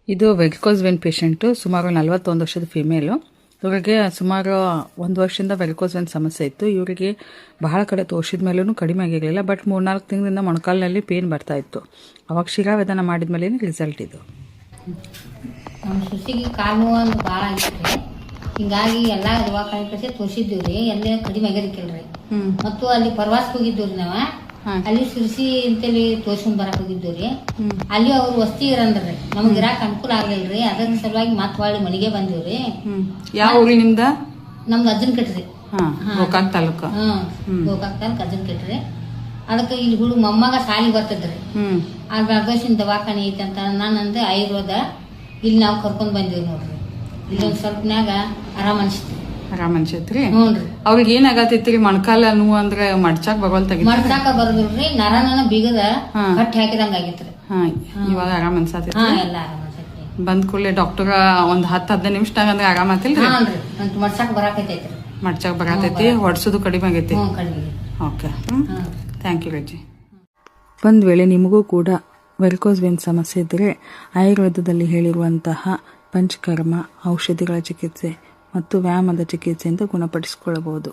ಇದು varicose vane patient, ಸುಮಾರು 41 ವರ್ಷದ ಫಿಮೇಲು. ಇವರಿಗೆ ಸುಮಾರು 1 ವರ್ಷದಿಂದ ವೆರಿಕೋಸ್ ವೇನ್ ಸಮಸ್ಯೆ ಇತ್ತು. ಇವರಿಗೆ ಬಹಳ ಕಡೆ ತೋರಿಸಿದ ಮೇಲೂ ಕಡಿಮೆ ಆಗಿರಲಿಲ್ಲ. ಬಟ್ 3-4 ತಿಂಗಳಿಂದ ಮೊಣಕಾಲಿನಲ್ಲಿ ಪೇನ್ ಬರ್ತಾ ಇತ್ತು. ಅವಾಗ ಶಿರಾವೇದನ ಮಾಡಿದ ಮೇಲೆ ರಿಸಲ್ಟ್ ಇದು. ನಮ್ಮ ಸೊಸೆಗೆ ಕಾಲು ನೋವು ಒಂದು ಭಾಳ ಆಗಿತ್ತು. ಹಿಂಗಾಗಿ ಎಲ್ಲ ದವಾಖಾನೆ ಕಡೆ ತೋರಿಸಿದ್ದೀವಿ ರೀ, ಎಲ್ಲೇ ಕಡಿಮೆ ಆಗಿರಕ್ಕಿಲ್ರಿ. ಮತ್ತು ಅಲ್ಲಿ ಪ್ರವಾಸಕ್ಕೆ ಹೋಗಿದ್ದೀವಿ ರೀ ನಾವು. ಅಲ್ಲಿ ಸಿರ್ಸಿ ಅಂತೇಳಿ ತೋರ್ಸ್ಕೊಂಡ್ ಬರಕ್ ಹೋಗಿದ್ದೀವಿ. ಅಲ್ಲಿ ಅವ್ರು ವಸ್ತಿ ಇರಂದ್ರಿ, ನಮ್ಗೆ ಇರಾಕ್ ಅನುಕೂಲ ಆಗ್ಲಿಲ್ರಿ. ಅದ್ರ ಸಲುವಾಗಿ ಮತ್ ಹೊಳ್ಳಿ ಮನೆಗೆ ಬಂದಿವ್ರಿ. ಯಾವ ಊರಿ ನಿಮ್ದ? ನಮ್ದು ಅಜ್ಜನ್ ಕಟ್ರಿ. ಗೋಕಾಕ್ ತಾಲೂಕು. ಗೋಕಾಕ್ ತಾಲೂಕ್ ಅಜ್ಜನ್ ಕಟ್ರಿ. ಅದಕ್ಕೆ ಇಲ್ಲಿ ಹುಡುಗ ಮೊಮ್ಮಗ ಸಾಲಿ ಬರ್ತದ್ರಿ. ಆಗ ಅಗಸಿನ ದವಾಖಾನೆ ಐತಿ ಅಂತ ನಾನಂದು ಆಯುರ್ವೇದ ಇಲ್ಲಿ ನಾವು ಕರ್ಕೊಂಡ್ ಬಂದಿವಿ ನೋಡ್ರಿ. ಇಲ್ಲೊಂದ್ ಸ್ವಲ್ಪನ್ಯಾಗ ಆರಾಮ್ ಅನ್ಸಿತ್ರಿ. ಆರಾಮ್ ಅನ್ಸೈತ್ರಿ. ಅವ್ರಿಗೆ ಏನಾಗತೈತ್ರಿ? ಮೊಣಕಾಲ ನೋವು ಅಂದ್ರೆ ಮಡ್ಚಾಕ್ ಬರೋಲ್ ಮಡ್ಚಾಕ ಬರೋದಿಲ್ರಿ, ನರನ ಬೀಗದ ಕಟ್ಟಿ ಹಾಕಿದಂಗ ಆಗಿತ್ರಿ. ಇವಾಗ ಆರಾಮ್ ಅನ್ಸತೈತಿ. ಎಲ್ಲ ಆರಾಮ್ ಅನ್ಸೈತ್ರಿ. ಬಂದ್ ಕೂಡಲೇ ಡಾಕ್ಟರ್ ಒಂದ್ 10-15 ನಿಮಿಷದಾಗ ಅಂದ್ರೆ ಆರಾಮ್ ಆತಿಲ್ರಿ? ಮಡ್ಚಾಕ ಬರಾಕೈತೈತ್ರಿ. ಮಡ್ಚಾಕ್ ಬರಾತೈತಿ, ಹೊಡ್ಸೋದು ಕಡಿಮೆ ಆಗೈತಿ. Okay, thank you Raji. ಒಂದ್ ವೇಳೆ ನಿಮಗೂ ಕೂಡ ವೆರಿಕೋಸ್ ವೇನ್ ಸಮಸ್ಯೆ ಇದ್ದರೆ ಆಯುರ್ವೇದದಲ್ಲಿ ಹೇಳಿರುವಂತಹ ಪಂಚಕರ್ಮ, ಔಷಧಿಗಳ ಚಿಕಿತ್ಸೆ ಮತ್ತು ವ್ಯಾಯಾಮದ ಚಿಕಿತ್ಸೆಯಿಂದ ಗುಣಪಡಿಸಿಕೊಳ್ಳಬಹುದು.